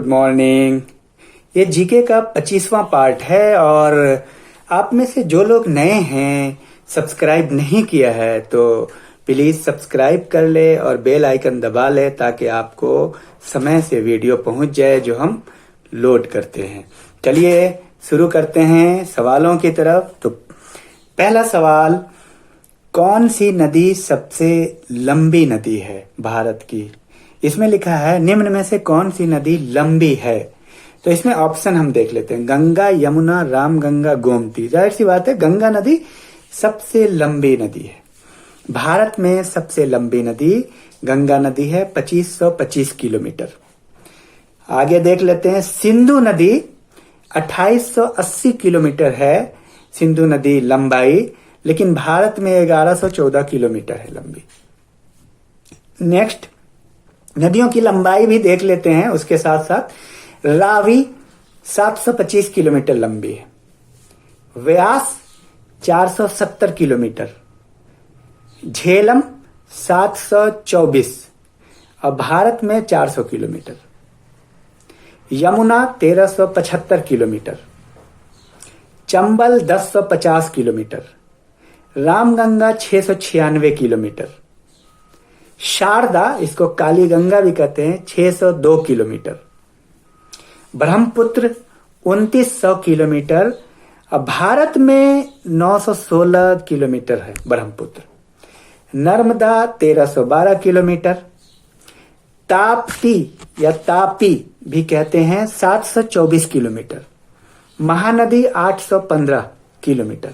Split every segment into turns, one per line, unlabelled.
Morning. ये GK का 25वां part है और आप में से जो लोग नए हैं, सब्सक्राइब नहीं किया है तो प्लीज सब्सक्राइब कर ले और बेल आइकन दबा ले ताकि आपको समय से वीडियो पहुंच जाए जो हम लोड करते हैं। चलिए शुरू करते हैं सवालों की तरफ। तो पहला सवाल, कौन सी नदी सबसे लंबी नदी है भारत की? इसमें लिखा है निम्न में से कौन सी नदी लंबी है। तो इसमें ऑप्शन हम देख लेते हैं। गंगा, यमुना, रामगंगा, गोमती। जाहिर सी बात है गंगा नदी सबसे लंबी नदी है। भारत में सबसे लंबी नदी गंगा नदी है, 2525 किलोमीटर। आगे देख लेते हैं सिंधु नदी 2880 किलोमीटर है सिंधु नदी लंबाई, लेकिन भारत में 1114 किलोमीटर है लंबी। नेक्स्ट, नदियों की लंबाई भी देख लेते हैं उसके साथ साथ। रावी 725 किलोमीटर लंबी है, व्यास 470 किलोमीटर, झेलम 724 और भारत में 400 kilometre. Yamuna 1375 kilometre, Chambal 1050 kilometre, Ramganga 696 kilometre, Sharda, इसको काली गंगा भी कहते हैं, 602 किलोमीटर, ब्रह्मपुत्र 2900 किलोमीटर और भारत में 916 किलोमीटर है ब्रह्मपुत्र। नर्मदा 1312 किलोमीटर, ताप्ती या तापी भी कहते हैं 724 kilometre, Mahanadi 815 kilometre,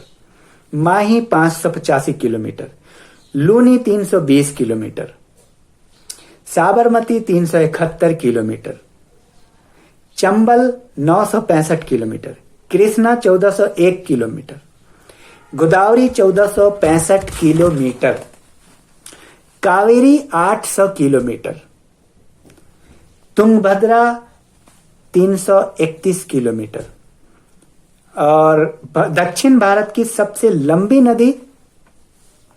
Mahi 585 kilometre, Luni 320 kilometre, Sabarmati 371 kilometre, Chambal 965 kilometre, Krishna 1401 kilometre, Godavari 1465 kilometre, Kaveri 800 kilometre, Tungabhadra 331 kilometre और दक्षिण भारत की सबसे लंबी नदी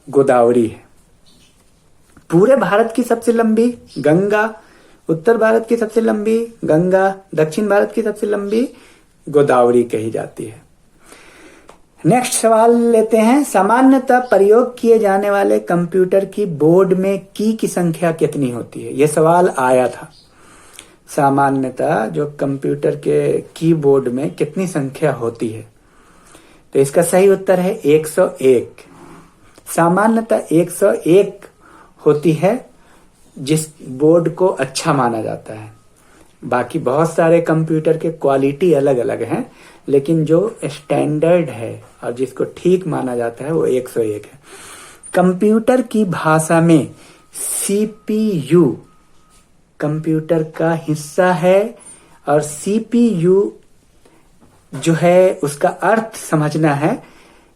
गोदावरी है। पूरे भारत की सबसे लंबी गंगा, उत्तर भारत की सबसे लंबी गंगा, दक्षिण भारत की सबसे लंबी गोदावरी कही जाती है। नेक्स्ट सवाल लेते हैं। सामान्यतः प्रयोग किए जाने वाले कंप्यूटर की बोर्ड में की संख्या कितनी होती है? यह सवाल आया था। सामान्यतः जो कंप्यूटर के कीबोर्ड में कितनी संख्या होती है? तो इसका सही उत्तर है 101। सामान्यतः 101 होती है जिस बोर्ड को अच्छा माना जाता है। बाकी बहुत सारे कंप्यूटर के क्वालिटी अलग अलग हैं, लेकिन जो स्टैंडर्ड है और जिसको ठीक माना जाता है वो 101 है। कंप्यूटर की भाषा में सीपीयू कंप्यूटर का हिस्सा है और सीपीयू जो है उसका अर्थ समझना है।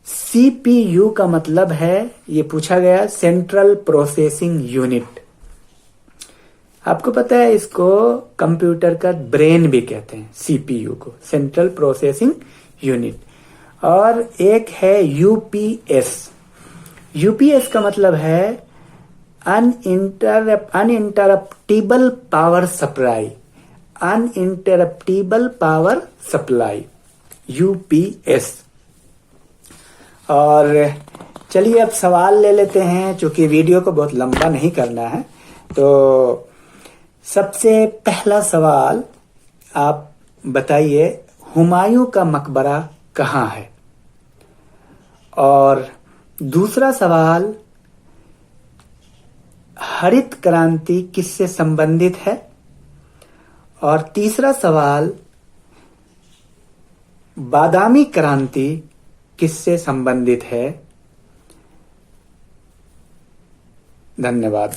सीपीयू का मतलब है, ये पूछा गया, सेंट्रल प्रोसेसिंग यूनिट। आपको पता है इसको कंप्यूटर का ब्रेन भी कहते हैं, सीपीयू को, सेंट्रल प्रोसेसिंग यूनिट। और एक है यूपीएस। यूपीएस का मतलब है uninterruptible power supply. Uninterruptible power supply, UPS. और चलिए अब सवाल ले लेते हैं, चूंकि वीडियो को बहुत लंबा नहीं करना है। तो सबसे पहला सवाल आप बताइए, हुमायूं का मकबरा कहाँ है? और दूसरा सवाल, हरित क्रांति किससे संबंधित है? और तीसरा सवाल, बादामी क्रांति किससे संबंधित है? धन्यवाद।